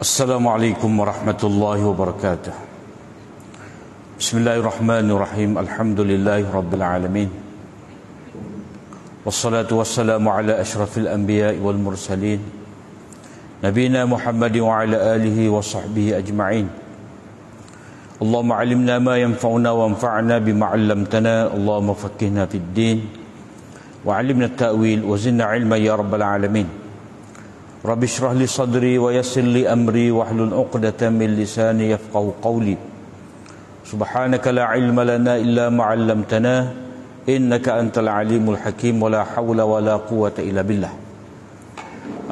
Assalamualaikum warahmatullahi wabarakatuh. Bismillahirrahmanirrahim. Alhamdulillahi rabbil alamin. Wassalatu wassalamu ala asyrafil anbiya'i wal mursalin Nabina Muhammadin wa ala alihi wa sahbihi ajma'in. Allahumma alimna ma yanfa'una wa anfa'na bima 'allamtana. Allahumma faqqihna fid din wa 'allimna at-ta'wil wa zidna 'ilman ya rabbal alamin. Rabbi shrah li sadri wa yassir li amri wahlul 'uqdatam min lisani yafqahu qawli. Subhanaka la ilma lana illa ma 'allamtana innaka antal alimul hakim wa la hawla wa la quwwata illa billah.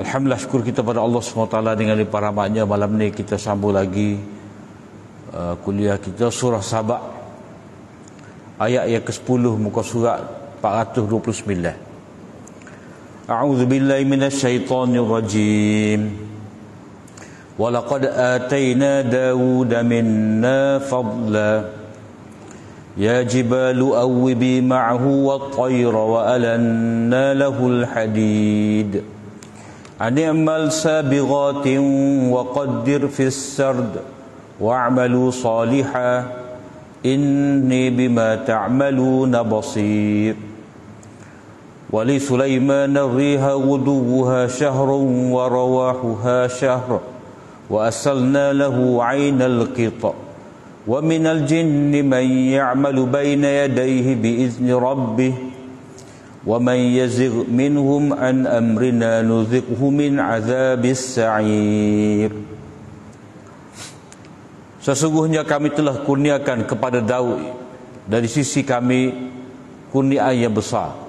Alhamdulillah, syukur kita pada Allah SWT dengan limpah rahmatnya. Malam ni kita sambung lagi kuliah kita surah Saba, ayat yang ke-10 muka surat 429. A'udzu billahi minasy syaithanir rajim. Wa laqad atayna Dawuda minna fadla ya jibalu awwibi ma'ahu wat-tayra wa alanna lahul hadid an i'mal sabighatin wa qaddir fis sard wa'malu salihan inni bima ta'maluna basir. Wali Sulaiman riha guduha syahrun wa rawahuha syahr wa asalna lahu 'ainal qita wa minal jinni man ya'malu bayna yadayhi bi'izni rabbih wa man yazigh minhum an amrina nuzighu min 'adzabis sa'ir. Sesungguhnya kami telah kurniakan kepada Daud dari sisi kami kurniaan yang besar.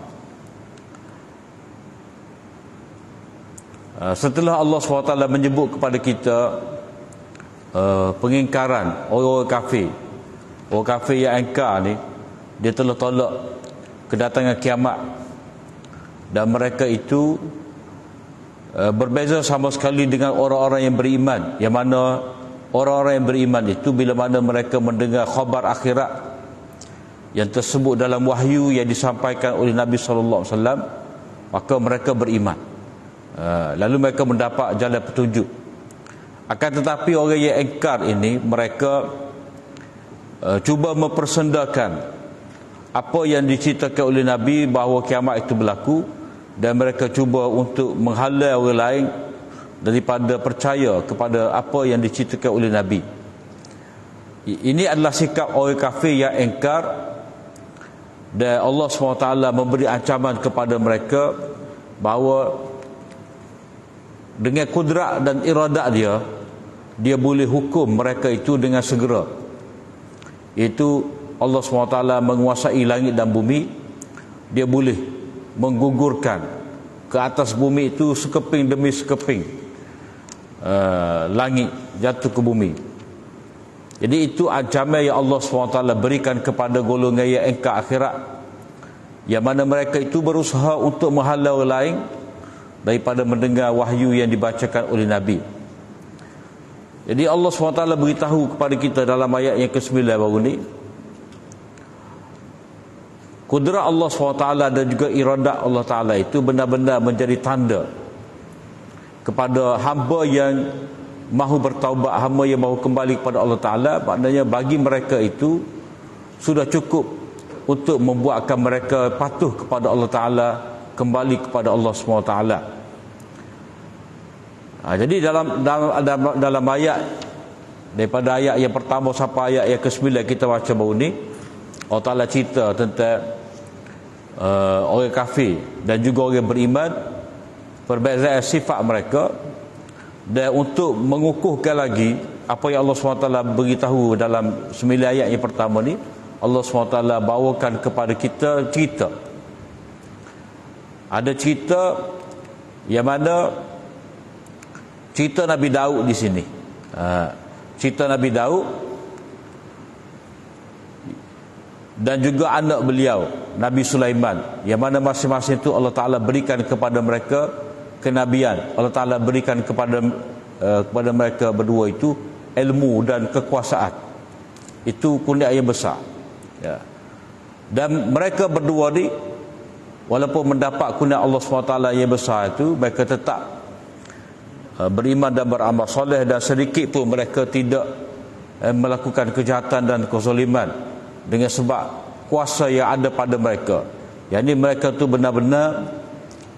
Setelah Allah SWT menyebut kepada kita pengingkaran orang kafir yang engkar ni, dia telah tolak kedatangan kiamat, dan mereka itu berbeza sama sekali dengan orang-orang yang beriman, yang mana orang-orang yang beriman itu bila mana mereka mendengar khabar akhirat yang tersebut dalam wahyu yang disampaikan oleh Nabi SAW, maka mereka beriman. Lalu mereka mendapat jalan petunjuk. Akan tetapi orang yang engkar ini, mereka cuba mempersendakan apa yang diceritakan oleh Nabi bahawa kiamat itu berlaku, dan mereka cuba untuk menghalau orang lain daripada percaya kepada apa yang diceritakan oleh Nabi. Ini adalah sikap orang kafir yang engkar, dan Allah SWT memberi ancaman kepada mereka bahawa dengan kudrat dan iradat dia boleh hukum mereka itu dengan segera. Iaitu Allah SWT menguasai langit dan bumi, dia boleh menggugurkan ke atas bumi itu sekeping demi sekeping langit jatuh ke bumi. Jadi itu ancaman yang Allah SWT berikan kepada golongan yang engkar akhirat, yang mana mereka itu berusaha untuk menghalau lain daripada mendengar wahyu yang dibacakan oleh Nabi. Jadi Allah SWT beritahu kepada kita dalam ayat yang ke-9 baru ni, kudrat Allah SWT dan juga iradat Allah Ta'ala itu benar-benar menjadi tanda kepada hamba yang mahu bertaubat, hamba yang mahu kembali kepada Allah Ta'ala. Maknanya bagi mereka itu sudah cukup untuk membuatkan mereka patuh kepada Allah Ta'ala, kembali kepada Allah SWT. Jadi dalam ayat, daripada ayat yang pertama sampai ayat yang ke-9 kita baca baru ni, Allah Ta'ala cerita tentang orang kafir dan juga orang beriman, perbezaan sifat mereka, dan untuk mengukuhkan lagi apa yang Allah SWT beritahu dalam 9 ayat yang pertama ni, Allah SWT bawakan kepada kita cerita. Ada cerita yang mana cerita Nabi Daud di sini. Cerita Nabi Daud dan juga anak beliau Nabi Sulaiman, yang mana masing-masing itu Allah Ta'ala berikan kepada mereka kenabian. Allah Ta'ala berikan kepada mereka berdua itu ilmu dan kekuasaan. Itu kurnia yang besar, ya. Dan mereka berdua ni, walaupun mendapat kurnia Allah SWT yang besar itu, mereka tetap beriman dan beramal soleh, dan sedikit pun mereka tidak melakukan kejahatan dan kezaliman dengan sebab kuasa yang ada pada mereka. Yang ini mereka tu benar-benar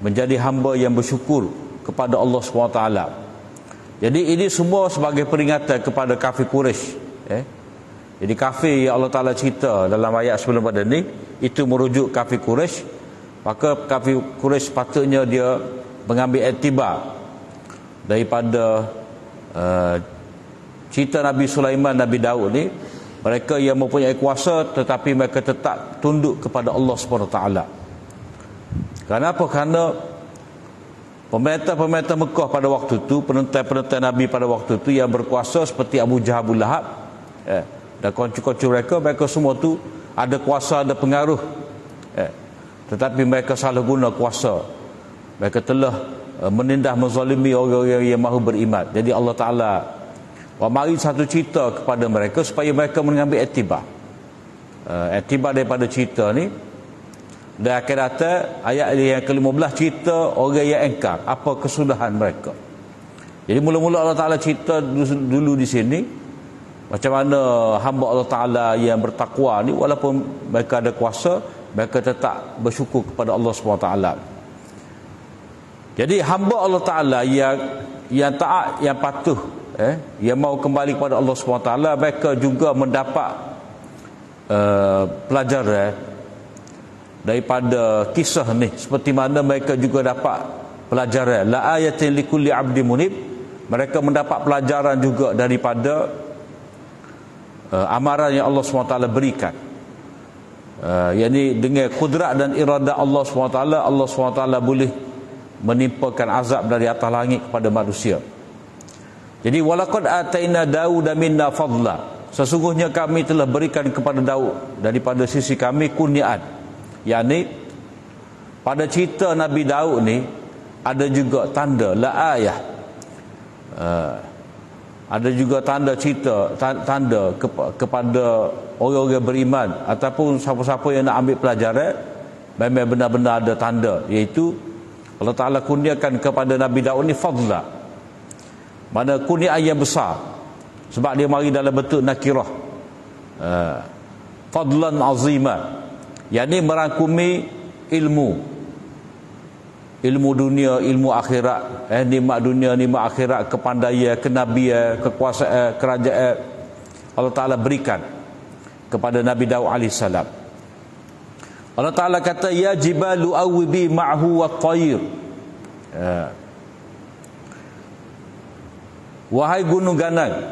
menjadi hamba yang bersyukur kepada Allah SWT. Jadi ini semua sebagai peringatan kepada kafir Quraisy. Jadi kafir yang Allah Ta'ala cerita dalam ayat sebelum pada ni, itu merujuk kafir Quraisy. Maka kafir Quraisy patutnya dia mengambil iktibar daripada cerita Nabi Sulaiman, Nabi Daud ni. Mereka yang mempunyai kuasa tetapi mereka tetap tunduk kepada Allah SWT. Kenapa? Kerana pemerintah-pemerintah Mekah pada waktu itu, penentang-penentang Nabi pada waktu itu yang berkuasa seperti Abu Jahal, Abu Lahab, dan koncu-koncu mereka semua tu ada kuasa, ada pengaruh, tetapi mereka salah guna kuasa. Mereka telah menindas, menzalimi orang-orang yang mahu beriman. Jadi Allah Ta'ala mari satu cerita kepada mereka supaya mereka mengambil iktibar. Iktibar daripada cerita ni. Dan akhir datang ayat yang ke-15 cerita orang yang engkar apa kesalahan mereka. Jadi mula-mula Allah Ta'ala cerita dulu di sini macam mana hamba Allah Ta'ala yang bertakwa ni, walaupun mereka ada kuasa, mereka tetap bersyukur kepada Allah SWT. Jadi hamba Allah Ta'ala yang taat, yang patuh, yang mau kembali kepada Allah SWT, mereka juga mendapat pelajaran daripada kisah ni, seperti mana mereka juga dapat pelajaran la ayatin likulli abdi munib. Mereka mendapat pelajaran juga daripada amaran yang Allah SWT berikan, yakni dengan kudrat dan iradah Allah SWT, Allah SWT boleh menimpakan azab dari atas langit kepada manusia. Jadi walaqad ataina Daud minna fadla, sesungguhnya kami telah berikan kepada Daud daripada sisi kami kurniaan. Yakni pada cerita Nabi Daud ni ada juga tanda la ayah, ada juga tanda cerita, tanda kepada orang-orang beriman ataupun siapa-siapa yang nak ambil pelajaran. Memang benar-benar ada tanda, iaitu Allah Ta'ala kurniakan kepada Nabi Daud ni fadla, mana kurniaan yang besar, sebab dia mari dalam bentuk nakirah, fadlan azima, yakni merangkumi ilmu dunia, ilmu akhirat, nikmat dunia, nikmat akhirat, kepandaian, kenabian, kekuasaan, kerajaan Allah Ta'ala berikan kepada Nabi Daud AS. Allah Ta'ala kata ya jibalu awibi ma'hu wa tayr, wahai gunung ganang,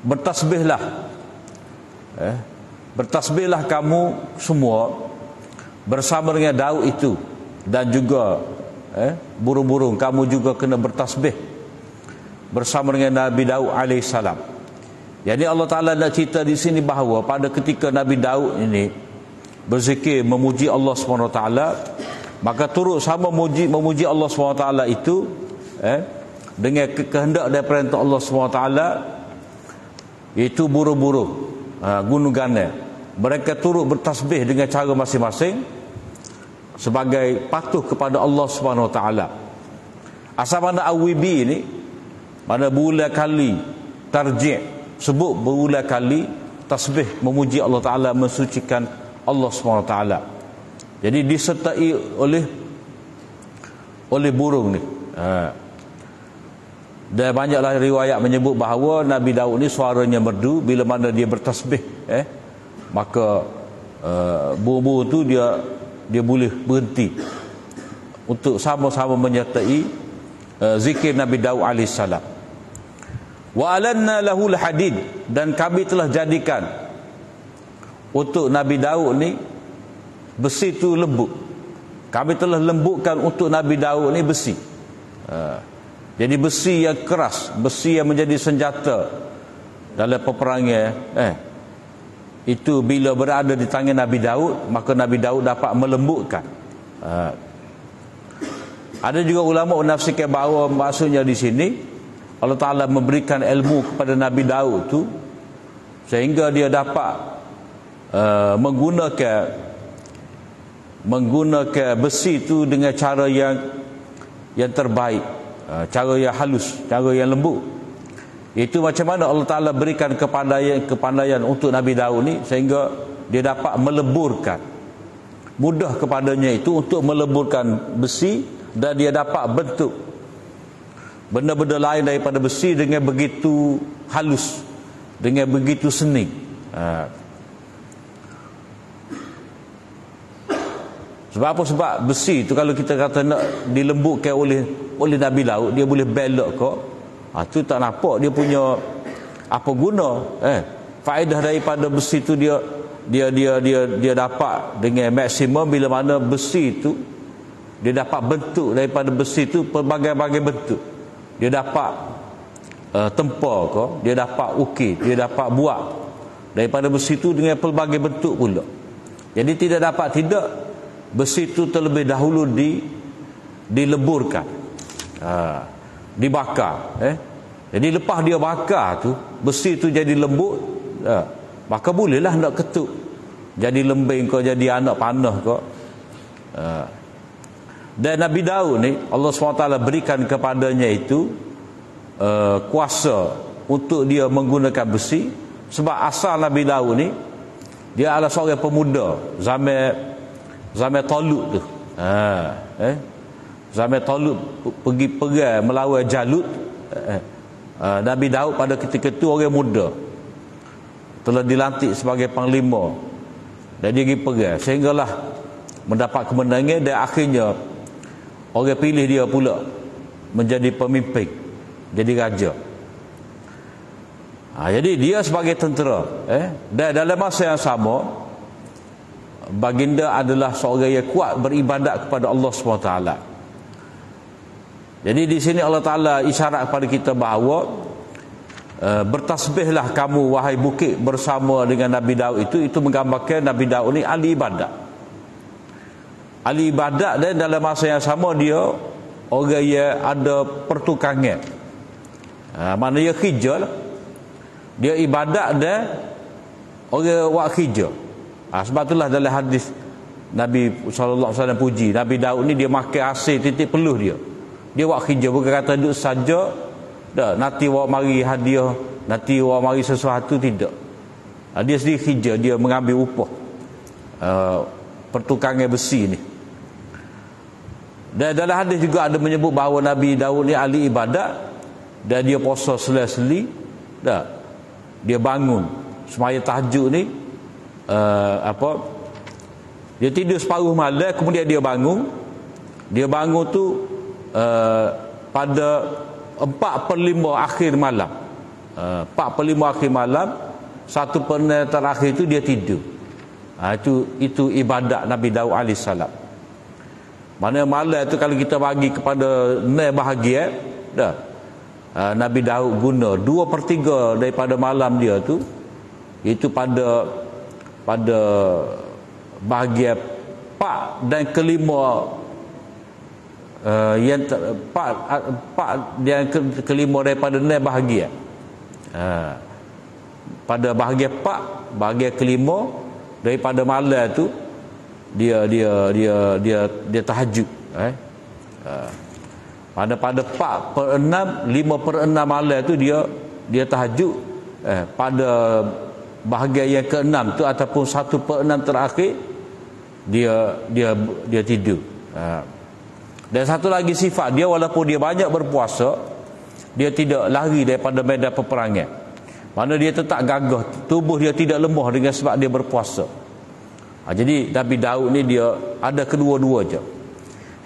bertasbihlah, bertasbihlah kamu semua bersama dengan Daud itu, dan juga burung-burung kamu juga kena bertasbih bersama dengan Nabi Daud AS. Jadi Allah Ta'ala nak cerita di sini bahawa pada ketika Nabi Daud ini berzikir memuji Allah SWT, maka turut sama memuji Allah SWT itu dengan kehendak dan perintah Allah SWT, iaitu burung-burung, gunung ganang, mereka turut bertasbih dengan cara masing-masing sebagai patuh kepada Allah SWT. Asal mana awibi ni, mana berulang kali tarjih, sebut berulang kali tasbih memuji Allah Ta'ala, mensucikan Allah SWT. Jadi disertai oleh burung ni. Dan banyaklah riwayat menyebut bahawa Nabi Daud ni suaranya merdu. Bila mana dia bertasbih, maka burung-burung tu dia boleh berhenti untuk sama-sama menyertai zikir Nabi Daud AS. Wa alanna lahul hadid, dan kami telah jadikan untuk Nabi Daud ni besi tu lembut. Kami telah lembutkan untuk Nabi Daud ni besi. Jadi besi yang keras, besi yang menjadi senjata dalam peperangan, itu bila berada di tangan Nabi Daud, maka Nabi Daud dapat melembutkan. Ada juga ulama menafsirkan bahawa maksudnya di sini Allah Ta'ala memberikan ilmu kepada Nabi Daud tu sehingga dia dapat menggunakan besi itu dengan cara yang terbaik, cara yang halus, cara yang lembut. Itu macam mana Allah Ta'ala berikan kepandaian untuk Nabi Daud ni sehingga dia dapat meleburkan, mudah kepadanya itu untuk meleburkan besi, dan dia dapat bentuk benda-benda lain daripada besi dengan begitu halus, dengan begitu seni. Sebab apa? Sebab besi itu kalau kita kata nak dilembutkan oleh Nabi Daud, dia boleh belok kok. Tu tak nampak dia punya apa guna. Faedah daripada besi itu dia dapat dengan maksimum bila mana besi itu dia dapat bentuk daripada besi itu pelbagai-bagai bentuk. Dia dapat tempar kok, dia dapat ukir, dia dapat buat daripada besi itu dengan pelbagai bentuk pula. Jadi tidak dapat tidak besi itu terlebih dahulu dileburkan, dibakar. Jadi lepas dia bakar tu, besi itu jadi lembut, maka bolehlah nak ketuk, jadi lembing kau, jadi anak panah kau. Dan Nabi Daud ni Allah SWT berikan kepadanya itu kuasa untuk dia menggunakan besi. Sebab asal Nabi Daud ni dia adalah seorang pemuda zaman Talut tu. Zaman Talut pergi perang melawan Jalut. Nabi Daud pada ketika itu orang muda, telah dilantik sebagai panglima, dan dia pergi perang sehinggalah mendapat kemenangan, dan akhirnya orang pilih dia pula menjadi pemimpin, jadi raja. Jadi dia sebagai tentera, dan dalam masa yang sama baginda adalah seorang yang kuat beribadat kepada Allah SWT. Jadi di sini Allah Ta'ala isyarat kepada kita bahawa bertasbihlah kamu wahai bukit bersama dengan Nabi Daud. Itu menggambarkan Nabi Daud ni ahli ibadat. Ahli ibadat, dan dalam masa yang sama dia orang yang ada pertukangan. Mana dia kerja lah. Dia ibadat dan orang buat kerja. Sebab itulah dalam hadis Nabi SAW puji Nabi Daud ni, dia makan asin titik peluh dia. Dia buat kerja, bukan kata duduk saja dah, nanti awak mari hadiah, nanti awak mari sesuatu, tidak. Dia sendiri kerja, dia mengambil upah pertukangan besi ni. Dan dalam hadis juga ada menyebut bahawa Nabi Daud ni ahli ibadat, dan dia puasa seli-seli dah. Dia bangun semaya tahajud ni, dia tidur separuh malam, kemudian dia bangun tu pada 4/5 akhir malam. 4/5 akhir malam, 1/6 terakhir itu dia tidur. Itu ibadat Nabi Daud AS. Mana malam itu kalau kita bagi kepada 6 bahagian dah, Nabi Daud guna 2/3 daripada malam dia tu, itu pada bahagian 4 dan kelima, yang 4 yang kelima daripada 6 bahagian. Pada bahagian 4, bahagian kelima daripada malam tu dia tahajud. Pada 4/6, 5/6 malam tu dia tahajud. Pada bahagian yang ke-6 tu ataupun 1/6 terakhir dia tidur. Dan satu lagi sifat dia, walaupun dia banyak berpuasa, dia tidak lari daripada medan peperangan. Mana dia tetap gagah, tubuh dia tidak lemah dengan sebab dia berpuasa. Jadi Nabi Daud ni dia ada kedua-dua je.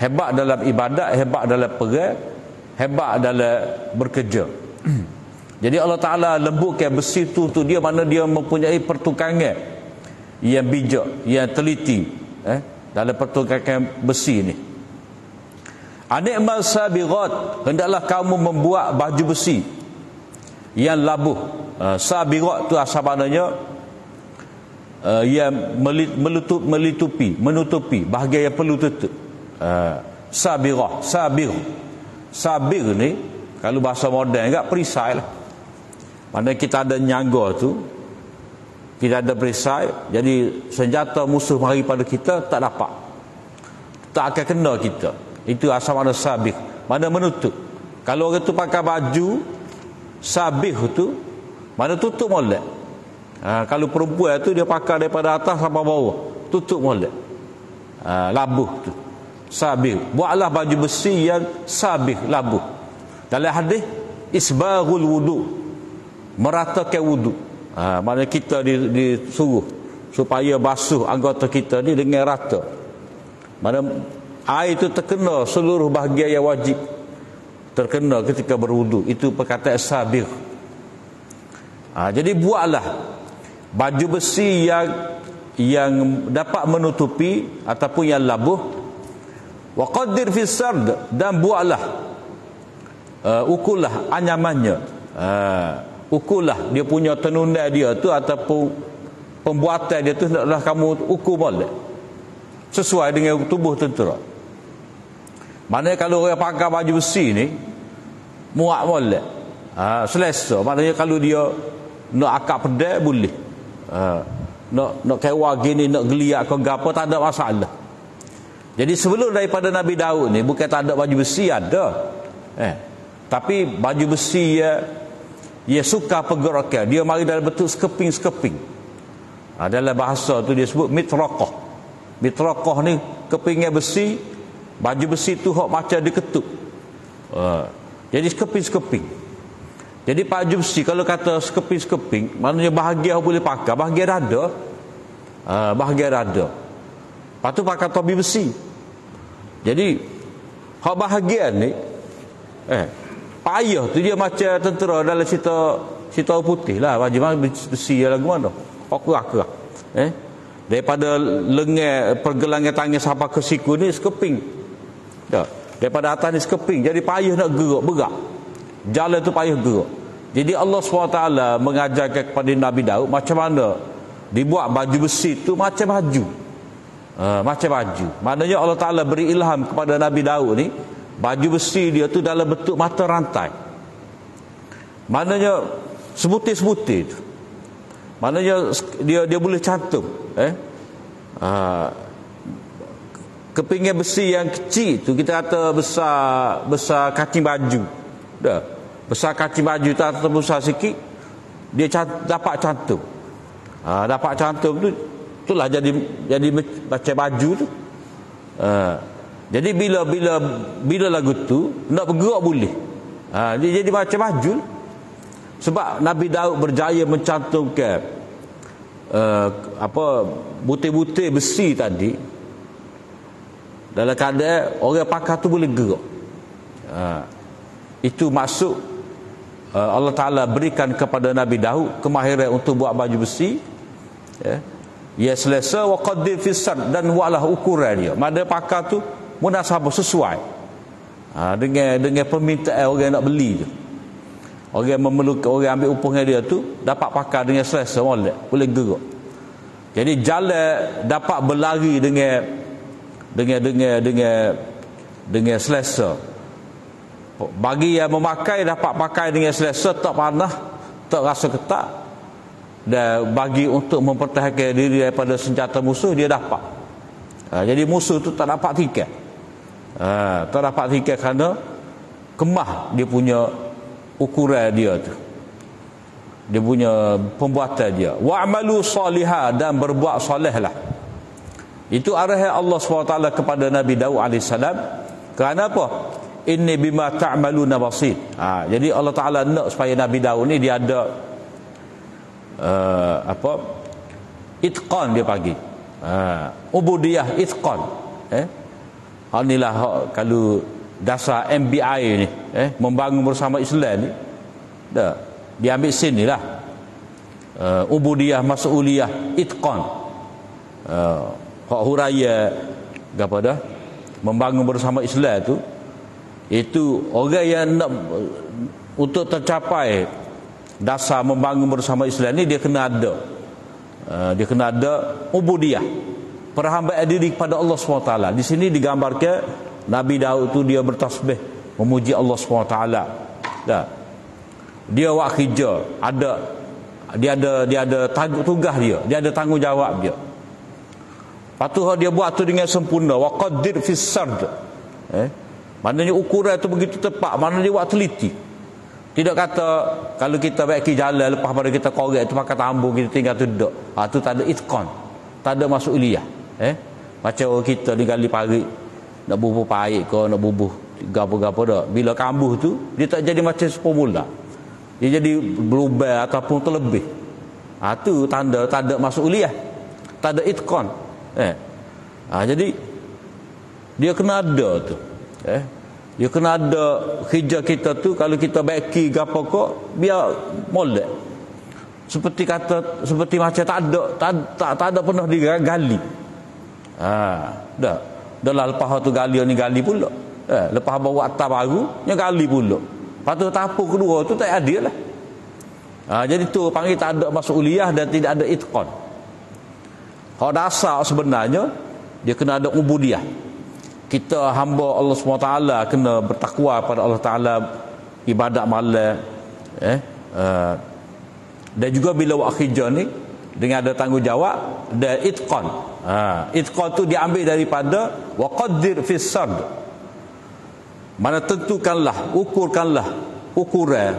Hebat dalam ibadat, hebat dalam perang, hebat dalam bekerja. Jadi Allah Ta'ala lembutkan besi tu untuk dia, mana dia mempunyai pertukangan yang bijak, yang teliti dalam pertukangan besi ni. Anikmal sabirat, hendaklah kamu membuat baju besi yang labuh. Sabirat tu asal maknanya yang menutupi bahagian yang perlu tutup. Sabir ni kalau bahasa moden agak perisai lah. Mana kita ada nyangga tu, kita ada perisai, jadi senjata musuh mari pada kita tak dapat, tak akan kena kita. Itu asal makna sabir, mana menutup. Kalau orang tu pakai baju sabih tu, mana tutup molek. Kalau perempuan tu dia pakai daripada atas sampai bawah, tutup molek. Labuh tu sabih. Buatlah baju besi yang sabih, labuh. Dalam hadis isbaghul wudu, meratakan wudu. Maknanya kita disuruh supaya basuh anggota kita ni dengan rata. Mana air itu terkena seluruh bahagian yang wajib, terkena ketika berwudu. Itu perkataan sabir. Jadi buatlah baju besi yang dapat menutupi ataupun yang labuh. Wa qaddir fi sard, dan buatlah ukurlah anyamannya. Ukurlah dia punya tenunan dia tu ataupun pembuatan dia tu, hendaklah kamu ukur boleh sesuai dengan tubuh tentera. Maknanya kalau orang pakai baju besi ni muat molek, selesa. Maknanya kalau dia nak akak pedai boleh, nak kewa gini, nak geliat ke apa, tak ada masalah. Jadi sebelum daripada Nabi Daud ni bukan tak ada baju besi, ada. Tapi baju besi ia suka pergerakan, dia mari dalam bentuk skeping-skeping. Dalam bahasa tu dia sebut mitraqah. Mitraqah ni kepingnya besi, baju besi tu hok macam diketuk. Jadi skeping-skeping. Jadi baju besi kalau kata skeping-skeping, maknanya bahagian boleh pakai, bahagian dada. Bahagian dada. Lepas tu pakai topi besi. Jadi hok bahagian ni payah tu dia macam tentera dalam cerita putih lah, baju besi lagu mana. Kerah-kerah. Daripada lengan pergelangan tangan sampai ke siku ni skeping. Daripada atas ni skeping. Jadi payah nak berak. Jalan tu payah gerak. Jadi Allah SWT mengajarkan kepada Nabi Daud macam mana dibuat baju besi tu macam baju. Macam baju. Maknanya Allah Ta'ala beri ilham kepada Nabi Daud ni, baju besi dia tu dalam bentuk mata rantai. Maknanya sebutir-sebutir tu. Maknanya dia boleh cantum. Kepingin besi yang kecil tu kita kata besar kacing baju. Dah. Besar kacing baju tu atau besar sikit, dia dapat cantum. Dapat cantum tu, itulah jadi macam baju tu. Jadi bila lagu tu nak bergerak boleh. Dia jadi macam baju. Sebab Nabi Daud berjaya mencantumkan butir-butir besi tadi dalam keadaan orang pakai tu boleh gerak. Itu maksud Allah Ta'ala berikan kepada Nabi Daud kemahiran untuk buat baju besi. Ya selesa wa qaddir fi sad, dan buatlah ukuran dia. Mana pakai tu munasabah sesuai dengan permintaan orang nak beli tu. Orang memerlukan, orang ambil upahnya dia tu dapat pakai dengan selesa, boleh gerak. Jadi jalan dapat berlari dengan selesa. Bagi yang memakai dapat pakai dengan selesa, tak panas, tak rasa ketat. Dan bagi untuk mempertahankan diri daripada senjata musuh, dia dapat. Jadi musuh tu tak dapat tinggal. Tak dapat tinggal kerana kemah dia punya ukuran dia tu, dia punya pembuatan dia. Wa'malu salihah, dan berbuat solehlah. Itu arahan Allah SWT kepada Nabi Daud AS. Kerana apa? Inni bima ta'maluna basir. Jadi Allah Ta'ala nak supaya Nabi Daud ni dia ada itqan dia bagi. Ubudiyah itqan. Inilah kalau dasar MBI ni, membangun bersama Islam ni, dah dia ambil sini lah. Ubudiyah, mas'uliyah, itqan, hak huraya apa dah, membangun bersama Islam tu, itu orang yang nak untuk tercapai dasar membangun bersama Islam ni, dia kena ada ubudiyah, perhambaan diri kepada Allah SWT. Di sini digambarkan Nabi Daud tu dia bertasbih memuji Allah SWT. Dia buat kerja, dia ada tugas dia ada tanggungjawab dia. Lepas tu dia buat tu dengan sempurna. Wa qaddir fis sard. Maknanya ukuran tu begitu tepat, maknanya dia buat teliti. Tidak kata kalau kita baiki jalan lepas pada kita korek tu pakai tambung kita tinggal tu duduk. Tu tak ada itqan, tak ada mas'uliyah. Macam orang kita ni gali parit, nak bubuh pahit ke, nak bubuh gapo-gapo dah. Bila kambuh tu dia tak jadi macam semula. Dia jadi berubah ataupun terlebih. Tu tanda tak ada mas'uliyah, tak ada itqan. Jadi dia kena ada tu. Dia kena ada kerja kita tu. Kalau kita baiki gapo kok biar molek. Seperti macam tak ada pernah digali. Dah lepas tu gali ni gali pula. Lepas bawa atas baru nya gali pula. Lepas tu tapu kedua tu tak adil lah. Jadi tu panggil tak ada mas'uliyah dan tidak ada itqan. Hak dasar sebenarnya dia kena ada ubudiyah. Kita hamba Allah SWT kena bertakwa pada Allah Ta'ala, ibadat malam. Dan juga bila buat kerja ni dengan ada tanggungjawab dan itqan. Itqan tu diambil daripada waqaddir fis sad. Mana tentukanlah, ukurkanlah ukuran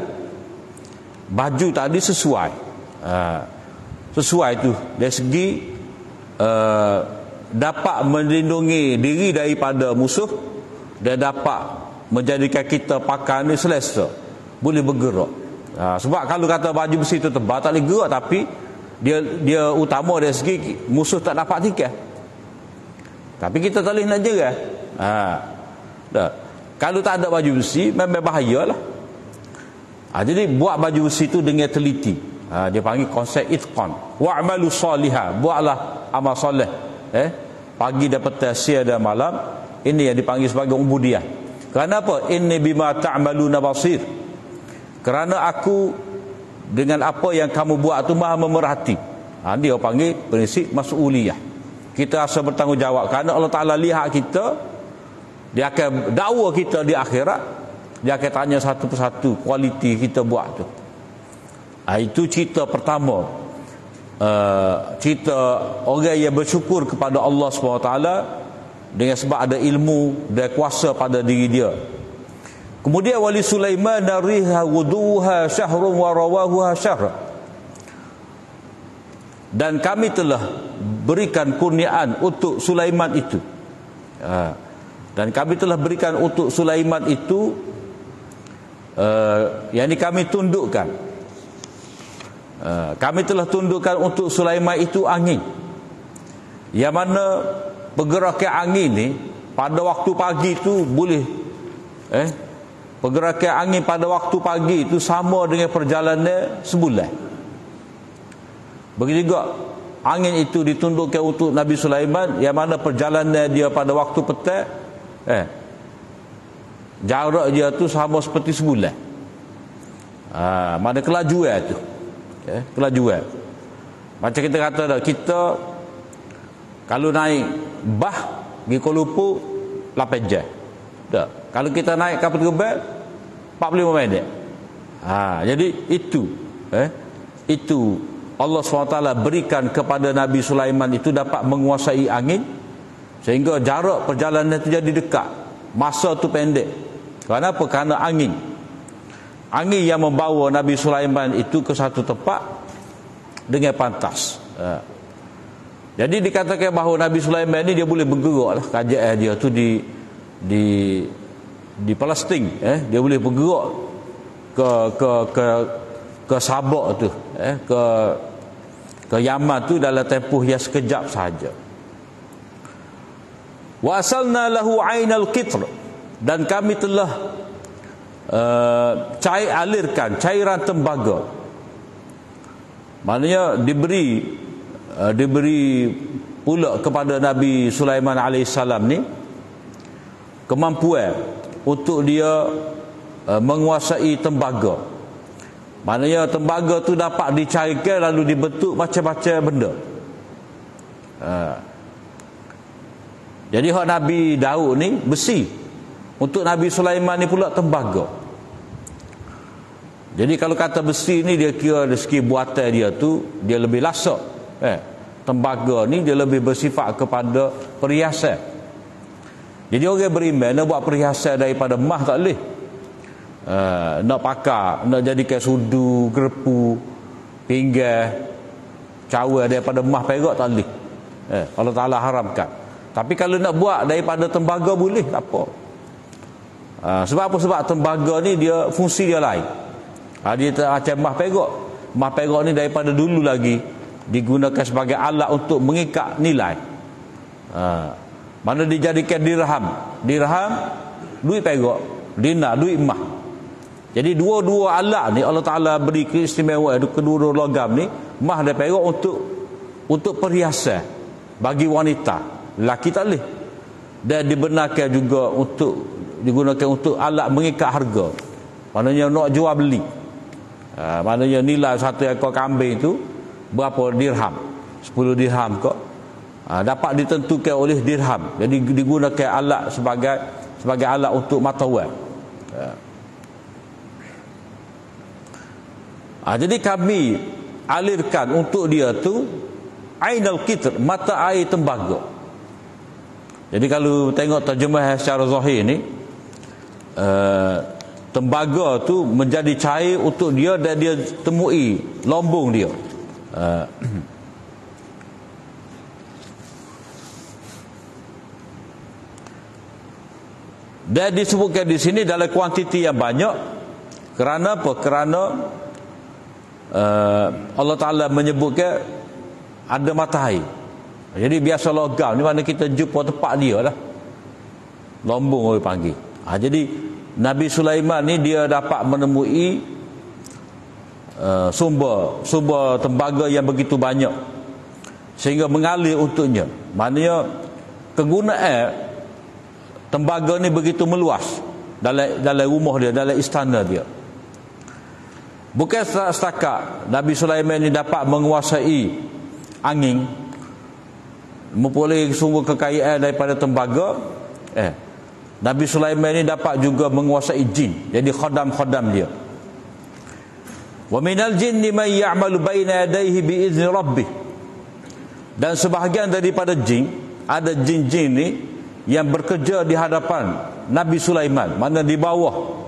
baju tadi sesuai. Sesuai tu dari segi dapat melindungi diri daripada musuh dan dapat menjadikan kita pakai ni selesa, boleh bergerak. Sebab kalau kata baju besi tu tebal tak boleh gerak, tapi dia utama dari segi musuh tak dapat tikar, tapi kita tak boleh nak jerah. Kalau tak ada baju besi memang bahayalah. Jadi buat baju besi tu dengan teliti. Dia panggil konsep itqan. Wa'malu salihah, buatlah amal soleh. Pagi dan petang, siang dan malam. Ini yang dipanggil sebagai ubudiyah. Kenapa? Inni bima ta'maluna basir. Kerana aku dengan apa yang kamu buat tu maha memerhati. Dia panggil prinsip mas'uliyah. Kita rasa bertanggungjawab kerana Allah Ta'ala lihat kita. Dia akan dakwa kita di akhirat. Dia akan tanya satu persatu kualiti kita buat tu. Itu cerita pertama. Cerita orang yang bersyukur kepada Allah SWT dengan sebab ada ilmu dan kuasa pada diri dia. Kemudian wali Sulaiman riha wuduha syahrun wa rawahuha syahr. Dan kami telah berikan kurniaan untuk Sulaiman itu. Dan kami telah berikan untuk Sulaiman itu yang ini kami tundukkan. Kami telah tundukkan untuk Sulaiman itu angin, yang mana pergerakan angin ni pada waktu pagi tu boleh pergerakan angin pada waktu pagi itu sama dengan perjalanan sebulan. Begitu juga angin itu ditundukkan untuk Nabi Sulaiman, yang mana perjalanan dia pada waktu petang jarak dia tu sama seperti sebulan. Mana kelajuan tu, kelajuan. Macam kita kata dah, kita kalau naik bah pergi Kuala Lumpur 8 jam dah. Kalau kita naik kapal terbang 45 minit. Jadi itu Allah SWT berikan kepada Nabi Sulaiman itu dapat menguasai angin, sehingga jarak perjalanan itu jadi dekat, masa tu pendek. Kenapa? Kerana angin yang membawa Nabi Sulaiman itu ke satu tempat dengan pantas. Jadi dikatakan bahawa Nabi Sulaiman ni dia boleh bergerak lah. Kerajaan dia tu di Palestin, dia boleh bergerak ke Sabak tu, ke Yaman tu dalam tempoh yang sekejap saja. Wa asalna lahu ainal qitr, dan kami telah alirkan cairan tembaga. Maknanya diberi pula kepada Nabi Sulaiman alaihissalam ni kemampuan untuk dia menguasai tembaga. Maknanya tembaga tu dapat dicairkan lalu dibentuk macam-macam benda. Jadi hak Nabi Daud ni besi, untuk Nabi Sulaiman ni pula tembaga. Jadi kalau kata besi ni dia kira dari segi buatan dia tu dia lebih lasak. Tembaga ni dia lebih bersifat kepada perhiasan. Jadi orang beriman nak buat perhiasan daripada emas tak boleh. Nak pakar, nak jadikan sudu, gerpu, pinggan, cawan daripada emas perak tak boleh. Allah Ta'ala haramkan. Tapi kalau nak buat daripada tembaga boleh, tak apa. Sebab apa? Sebab tembaga ni dia fungsi dia lain. Dia macam emas perak. Emas perak ni daripada dulu lagi digunakan sebagai alat untuk mengikat nilai. Mana dijadikan dirham. Dirham duit perak, dinar duit emas. Jadi dua-dua alat ni Allah Ta'ala beri keistimewaan kedua-dua logam ni, emas dan perak untuk perhiasan bagi wanita. Lelaki tak boleh. Dan dibenarkan juga untuk digunakan untuk alat mengikat harga. Maknanya nak jual beli. Maknanya nilai satu ekor kambing tu berapa dirham? 10 dirham ke? Dapat ditentukan oleh dirham. Jadi digunakan alat sebagai alat untuk mata wang. Jadi kami alirkan untuk dia tu ainal qitr, mata air tembaga. Jadi kalau tengok terjemah secara zahir ni, tembaga tu menjadi cair untuk dia dan dia temui lombong dia. Dan disebutkan di sini dalam kuantiti yang banyak. Kerana apa? Kerana Allah Ta'ala menyebutkan ada mata air. Jadi biasa logam ni mana kita jumpa tempat dia lah. Lombong orang panggil. Jadi Nabi Sulaiman ni dia dapat menemui sumber tembaga yang begitu banyak sehingga mengalir untuknya. Maknanya kegunaan tembaga ni begitu meluas dalam rumah dia, dalam istana dia. Bukan setakat Nabi Sulaiman ni dapat menguasai angin, memperoleh sumber kekayaan daripada tembaga. Nabi Sulaiman ni dapat juga menguasai jin. Jadi khadam-khadam dia. Wa minal jinni man ya'malu baina yadayhi bi izni rabbih. Dan sebahagian daripada jin, ada jin-jin ni yang bekerja di hadapan Nabi Sulaiman, mana di bawah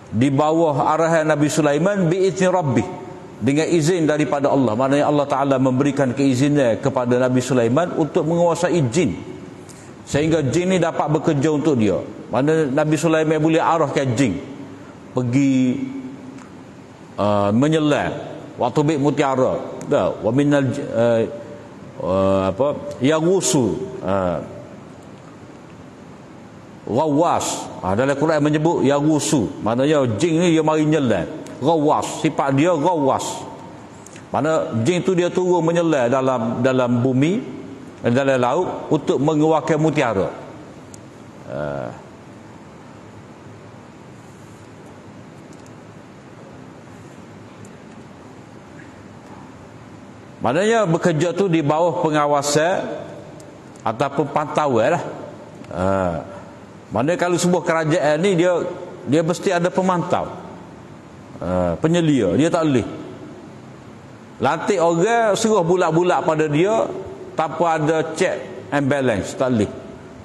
di bawah arahan Nabi Sulaiman bi izni rabbih, dengan izin daripada Allah. Maknanya Allah Ta'ala memberikan keizinan kepada Nabi Sulaiman untuk menguasai jin, sehingga jin ni dapat bekerja untuk dia. Mana Nabi Sulaiman boleh arahkan jin pergi menyelam waktu bik mutiara. Wa minal yagusu Ghawas. Dalam Quran menyebut yagusu, maknanya jin ni dia mari nyelam. Ghawas, sifat dia ghawas. Mana jin tu dia turun menyelam dalam bumi, dalam laut untuk mengeluarkan mutiara. Maknanya bekerja tu di bawah pengawasan ataupun pantauan lah. Maknanya kalau sebuah kerajaan ni dia mesti ada pemantau, penyelia. Dia tak boleh lantik orang suruh bulat-bulat pada dia tanpa ada check and balance. Tak boleh.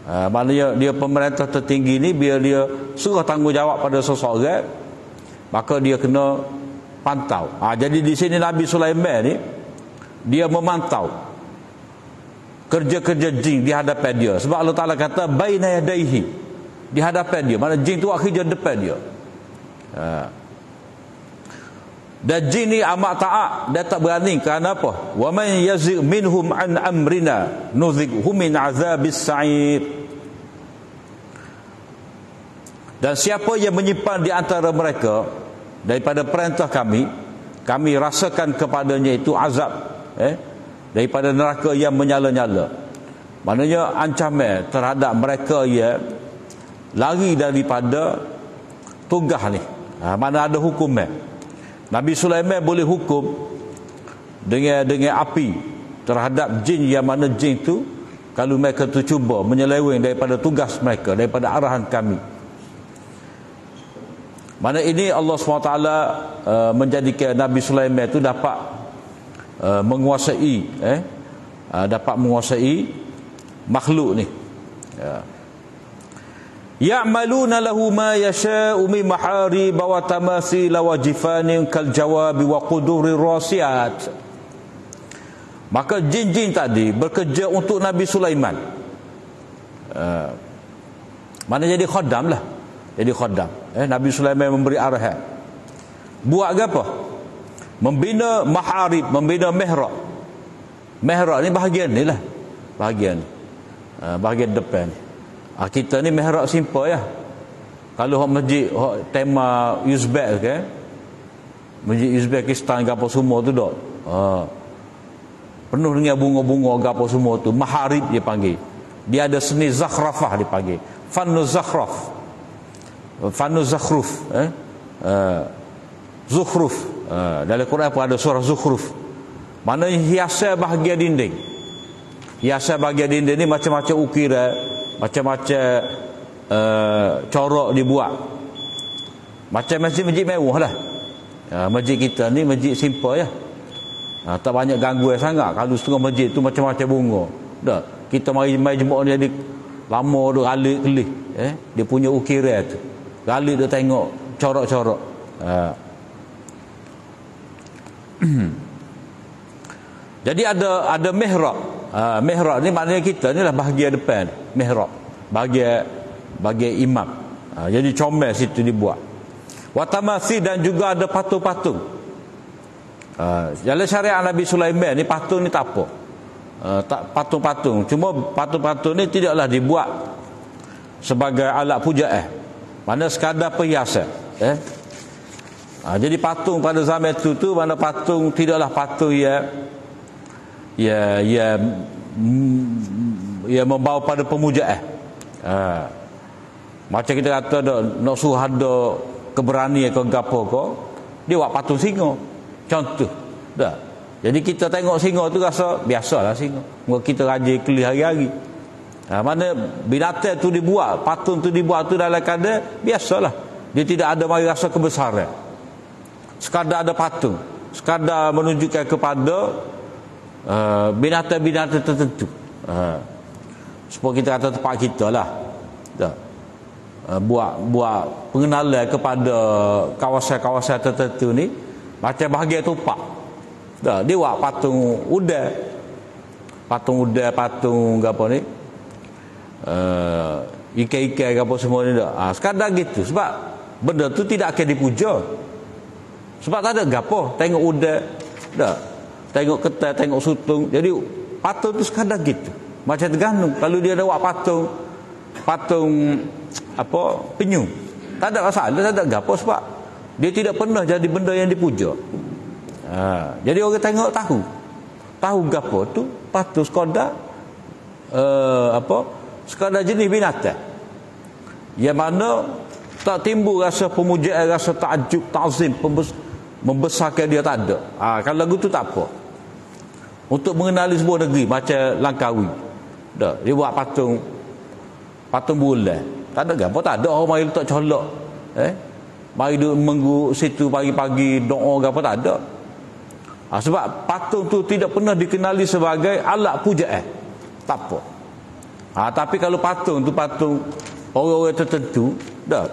Maknanya dia pemerintah tertinggi ni, biar dia suruh tanggungjawab pada seseorang, maka dia kena pantau. Jadi di sini Nabi Sulaiman ni dia memantau kerja-kerja jin di hadapan dia. Sebab Allah Ta'ala kata baina yadaihi, di hadapan dia. Mana jin tu kerja depan dia. Dan jin ni amat taat, dia tak berani. Kerana apa? Wa man yazigh minhum an amrina nuzighu min azabis sa'ir. Dan siapa yang menyimpan di antara mereka daripada perintah kami rasakan kepadanya itu azab daripada neraka yang menyala-nyala. Maknanya ancaman terhadap mereka yang lari daripada tugas ni. Mana ada hukumnya. Nabi Sulaiman boleh hukum dengan api terhadap jin yang mana jin tu kalau mereka tu cuba menyeleweng daripada tugas mereka, daripada arahan kami. Mana ini Allah SWT menjadikan Nabi Sulaiman tu dapat menguasai makhluk ni. ya'maluna lahu ma yasha'u min maharib wa tamathil wa jifanin kal jawab wa qudurir rasiyat. Maka jin-jin tadi bekerja untuk Nabi Sulaiman. Mana jadi khaddam lah. Jadi khaddam. Nabi Sulaiman memberi arahan. Buat apa? Membina maharib, membina mihrab. Mihrab ni bahagian ni lah. Bahagian ni. Bahagian depan ni. Kita ni mihrab simple ya. Kalau masjid tema Uzbek ke, masjid Uzbekistan gapo semua tu dok. Penuh dengan bunga-bunga gapo semua tu, maharib dia panggil. Dia ada seni zakhrafah dipanggil. Fannu zakhraf. Fannu zakhruf, zukhruf. Dalam Quran pun ada surah Zukhruf. Mana hiasan bahagian dinding. Hiasan bahagian dinding ni macam-macam ukiran, macam-macam corak dibuat. Macam masjid-masjid mewah lah. Masjid kita ni masjid simple ya. Tak banyak gangguan sangat. Kalau setengah masjid tu macam-macam bunga. Dah, kita mari jemaah ni jadi lama duk alik kelih. Dia punya ukiran tu. Galik dia tengok corak-corak. Jadi ada mihrab. Mihrab ni maknanya kita ni lah bahagian depan. Mihrab, bahagian imam. Jadi comel situ dibuat. Watamasi dan juga ada patung-patung. Dalam syariat Nabi Sulaiman ni patung ni tak apa. Tak patung-patung. Cuma patung-patung ni tidaklah dibuat sebagai alat pujaan. Mana sekadar perhiasan. Jadi patung pada zaman itu tu mana patung tidaklah patung yang membawa pada pemujaan. Macam kita kata nak suruh ada keberanian ke gapo ke, dia buat patung singa. Contoh. Dah. Jadi kita tengok singa tu rasa biasalah singa. Kita rajin kelih hari-hari. Mana binatang tu dibuat, patung tu dibuat tu dalam keadaan biasalah. Dia tidak ada mari rasa kebesaran. Sekadar ada patung, sekadar menunjukkan kepada binatang-binatang tertentu. Supaya kita kata tempat kita lah. Buat pengenalan kepada kawasan-kawasan tertentu ni macam bahagian tupak. Dia buat patung udang. Patung udang, patung apa ni? Ikan-ikan apa semua ni dah. Sekadar gitu sebab benda tu tidak akan dipuja. Sebab tak ada gapo, tengok udang dah. Tengok ketai, tengok sutung. Jadi patung tu sekadar gitu. Macam tergantung kalau dia ada buat patung apa penyu. Tak ada masalah, tak ada gapo sebab dia tidak pernah jadi benda yang dipuja. Jadi orang tengok tahu gapo tu patung sekadar sekadar jenis binatang. Yang mana tak timbul rasa pemujaan, rasa takjub, ta'zim, membesarkan dia tak ada. Kalau lagu tu tak apa. Untuk mengenali sebuah negeri macam Langkawi. Dia buat patung bulan. Tak ada gapo, tak ada orang mari letak colok. Mari duduk menggu situ pagi-pagi doa gapo tak ada. Sebab patung tu tidak pernah dikenali sebagai alat pujaan. Tak apa. Tapi kalau patung tu patung orang-orang tertentu, dah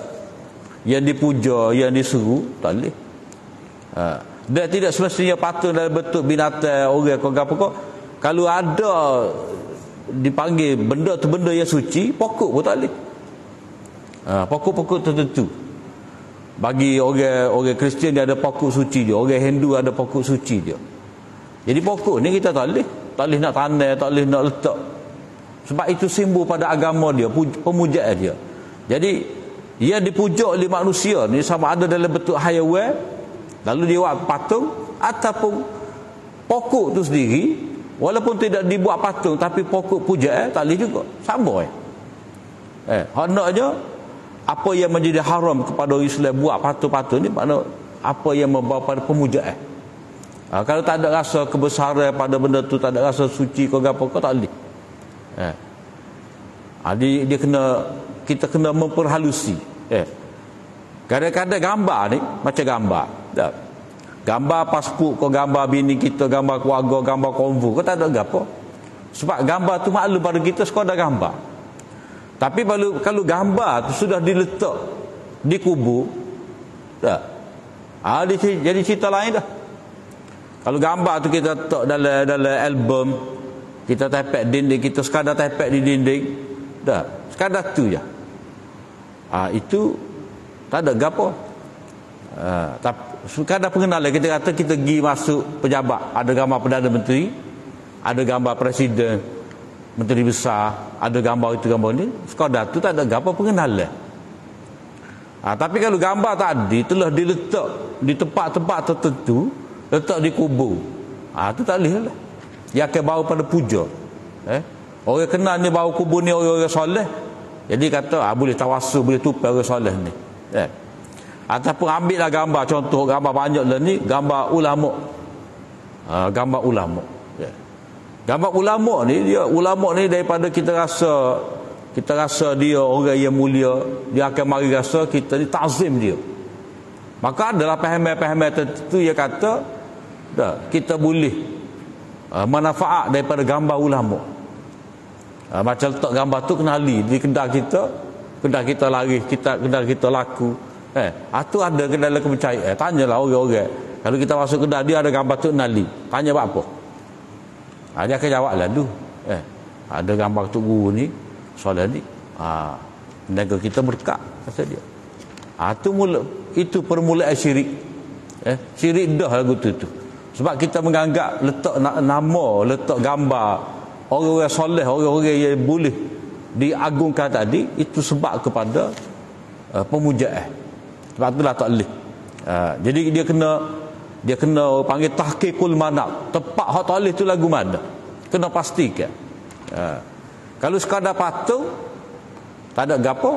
yang dipuja, yang diseru, tak boleh. Dia tidak semestinya patung dalam bentuk binatang, orang ke apa kok. Kalau ada dipanggil benda tu benda yang suci, pokok pun tak boleh. Pokok-pokok tertentu. Bagi orang Kristian dia ada pokok suci dia, orang Hindu ada pokok suci dia. Jadi pokok ni kita tak boleh nak tanam, tak boleh nak letak. Sebab itu simbol pada agama dia, pemujaan dia. Jadi ia dipuja oleh manusia ni sama ada dalam bentuk haiwan, lalu dia buat patung ataupun pokok tu sendiri, walaupun tidak dibuat patung tapi pokok pujaan tak boleh juga. Sama hendaknya apa yang menjadi haram kepada orang Islam buat patung-patung ni makna apa yang membawa pada pemujaan. Kalau tak ada rasa kebesaran pada benda tu, tak ada rasa suci ke apa ke, tak boleh. Dia kita kena memperhalusi. Kadang-kadang gambar ni macam gambar. Gambar pasport ke, gambar bini kita, gambar keluarga, gambar konvo ke, tak ada apa. Sebab gambar tu maklum pada kita sekadar gambar. Tapi kalau gambar tu sudah diletak di kubur, tak. Jadi cerita lain dah. Kalau gambar tu kita letak dalam album, kita tapek dinding, kita sekadar tapek di dinding, dah. Sekadar tu je. Itu tak ada gapo. Sekadar pengenalan, kita kata kita pergi masuk pejabat, ada gambar Perdana Menteri, ada gambar Presiden, Menteri Besar, ada gambar itu gambar ni, sekadar tu tak ada gapo pengenalan. Tapi kalau gambar tadi telah diletak di tempat-tempat tertentu, letak di kubur, tu tak boleh lah. Dia akan bawa pada puja. Orang kenal ni bawa kubur ni orang-orang soleh, jadi kata boleh tawassul, boleh tupai orang soleh ni. Ataupun ambil lah gambar, contoh gambar banyak lah ni, gambar ulama. Gambar ulama. Gambar ulama ni daripada kita rasa dia orang yang mulia, dia akan mari rasa kita ni ta'zim dia. Maka adalah pahaman-pahaman tertentu yang kata kita boleh manfaat daripada gambar ulama. Macam letak gambar tu kenali di kedai kita laris, kedai kita laku. Tu ada kedai kepercayaan. Tanyalah orang-orang. Kalau kita masuk kedai dia ada gambar tu kenali, tanya buat apa? Dia akan jawablah tu. Ada gambar tu guru ni, soalan ni. Niaga kita berkat kata dia. Itu permulaan syirik. Syirik dah lagu tu. Sebab kita menganggap letak nama, letak gambar orang-orang soleh, orang-orang yang boleh diagungkan tadi, itu sebab kepada pemujaan. Sebab itulah tak boleh. Jadi dia kena panggil tahqiqul manab. Tepat hak tak boleh tu lagu mana. Kena pastikan. Kalau sekadar patung, tak ada gapo.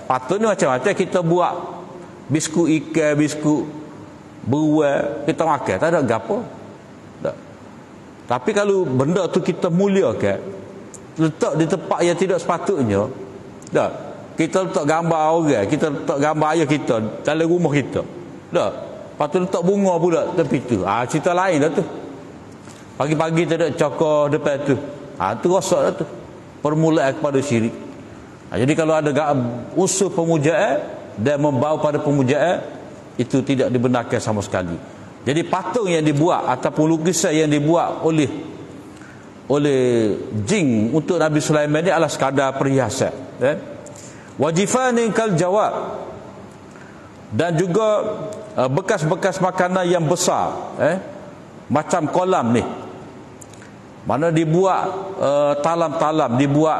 Patung ni macam-macam, kita buat biskut ikan, biskut beruang, kita makan, tak ada gapo. Tapi kalau benda tu kita muliakan, letak di tempat yang tidak sepatutnya, kita letak gambar orang, kita letak gambar ayah kita dalam rumah kita, lepas tu letak bunga pula tepi tu, cerita lain dah tu. Pagi-pagi tak ada cokor depan tu, tu rosak dah tu, permulaan kepada syirik. Jadi kalau ada unsur pemujaan dan membawa pada pemujaan, itu tidak dibenarkan sama sekali. Jadi patung yang dibuat ataupun lukisan yang dibuat oleh jin untuk Nabi Sulaiman ni adalah sekadar perhiasan. Wajifanin kal jawab, dan juga bekas-bekas makanan yang besar, macam kolam ni, mana dibuat talam-talam, dibuat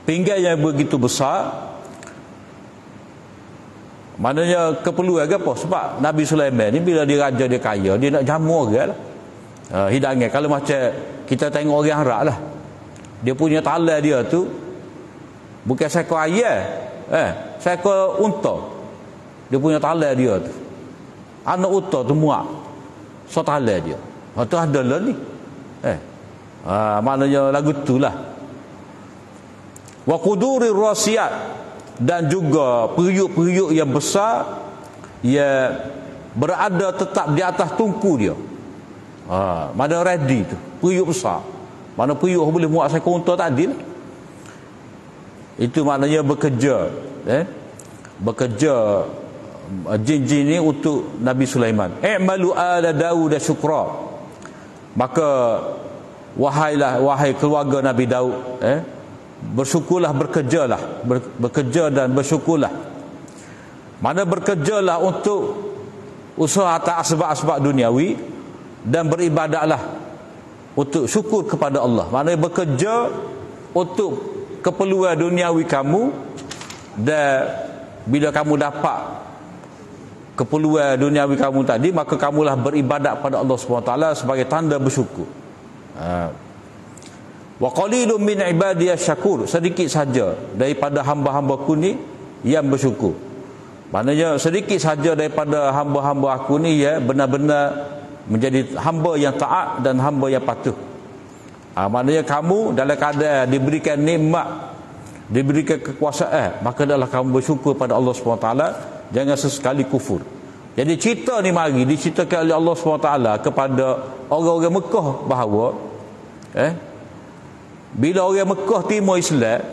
pinggan yang begitu besar. Maknanya keperluan apa? Sebab Nabi Sulaiman ni bila dia raja, dia kaya, dia nak jamu orang lah, hidangan. Kalau macam kita tengok orang Arab lah, dia punya talam dia tu bukan seekor ayam, seekor unta. Dia punya talam dia tu, anak unta tu muak, so talam dia. Tu ada lah ni. Maknanya lagu tu lah. Wa qudurir rasiyat, dan juga periuk-periuk yang besar yang berada tetap di atas tungku dia. Mana ready tu, periuk besar. Mana periuk boleh muat seekor unta tadi lah. Itu maknanya bekerja, bekerja jin-jin ni untuk Nabi Sulaiman. I'malu ala Daud syukra. Maka wahai keluarga Nabi Daud, bersyukurlah, bekerja dan bersyukurlah. Mana bekerjalah untuk usaha atas asbab-asbab duniawi, dan beribadatlah untuk syukur kepada Allah. Mana bekerja untuk keperluan duniawi kamu, dan bila kamu dapat keperluan duniawi kamu tadi, maka kamulah beribadat pada Allah SWT sebagai tanda bersyukur. Wa qalilun min ibadiyas syakur, sedikit saja daripada hamba-hambaku ni yang bersyukur. Maknanya sedikit saja daripada hamba-hamba aku ni ya benar-benar menjadi hamba yang taat dan hamba yang patuh. Maknanya kamu dalam keadaan diberikan nikmat, diberikan kekuasaan, maka adalah kamu bersyukur pada Allah SWT, jangan sesekali kufur. Jadi cerita ni mari diceritakan oleh Allah SWT kepada orang-orang Mekah bahawa Bila orang Mekah timur Islam,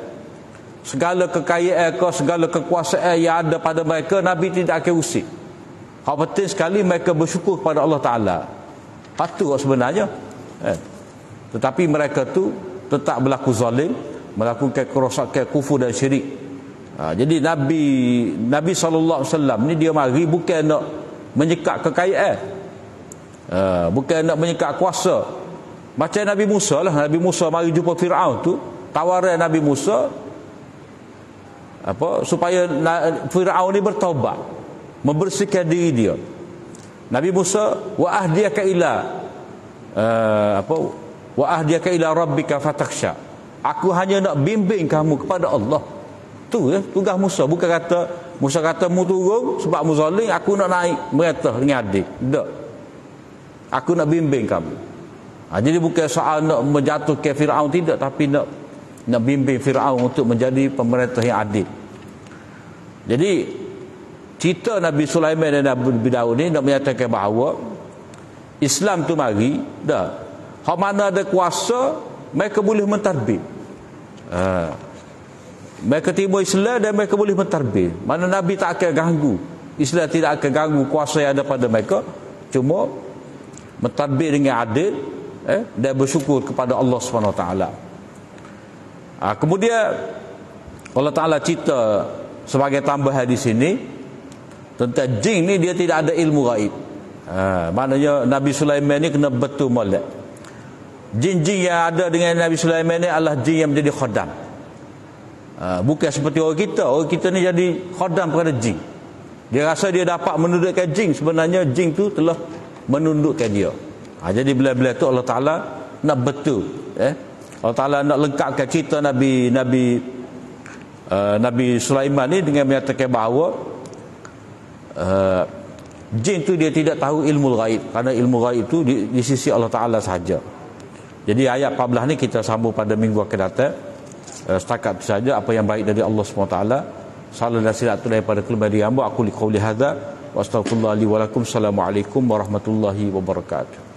segala kekayaan ke, segala kekuasaan yang ada pada mereka, Nabi tidak akan usik. Hak penting sekali mereka bersyukur kepada Allah Ta'ala. Patut sebenarnya. Tetapi mereka tu tetap berlaku zalim, melakukan kerosakan, kufur dan syirik. Jadi Nabi SAW ni dia mari bukan nak menyekat kekayaan, bukan nak menyekat kuasa. Macam Nabi Musa lah. Nabi Musa mari jumpa Fir'aun tu, tawaran Nabi Musa supaya Fir'aun ni bertaubat, membersihkan diri dia. Nabi Musa, wa ahdiyaka ila wa ahdiyaka ila rabbika fatakhsha. Aku hanya nak bimbing kamu kepada Allah. Tu tugas Musa. Bukan kata Musa kata mu turun sebab mu zalim, aku nak naik merata dengan adik. Tak. Aku nak bimbing kamu. Jadi bukan soal nak menjatuhkan Fir'aun, tidak, tapi nak bimbing Fir'aun untuk menjadi pemerintah yang adil. Jadi cerita Nabi Sulaiman dan Nabi Daud ni nak menyatakan bahawa Islam tu mari dah. Hak mana ada kuasa, mereka boleh mentadbir. Mereka timur Islam dan mereka boleh mentadbir. Mana Nabi tak akan ganggu. Islam tidak akan ganggu kuasa yang ada pada mereka. Cuma mentadbir dengan adil, dan bersyukur kepada Allah SWT. Kemudian Allah Ta'ala cerita sebagai tambahan di sini tentang jin ni, dia tidak ada ilmu gaib. Maknanya Nabi Sulaiman ni kena betul molek. Jin-jin yang ada dengan Nabi Sulaiman ni adalah jin yang menjadi khodam. Bukan seperti orang kita. Orang kita ni jadi khodam kepada jin. Dia rasa dia dapat menundukkan jin, sebenarnya jin tu telah menundukkan dia. Jadi bila-bila tu Allah Ta'ala nak betul, Allah Ta'ala nak lengkapkan cerita Nabi Sulaiman ni dengan menyatakan bahawa jin tu dia tidak tahu ilmu ghaib, kerana ilmu ghaib tu di sisi Allah Ta'ala sahaja. Jadi ayat 14 ni kita sambung pada minggu akan datang. Setakat itu saja apa yang baik dari Allah SWT. Salam dan silap tu daripada kelemahan hamba. Aku liqauli hadza wa astaghfirullah li wa lakum. Assalamualaikum warahmatullahi wabarakatuh.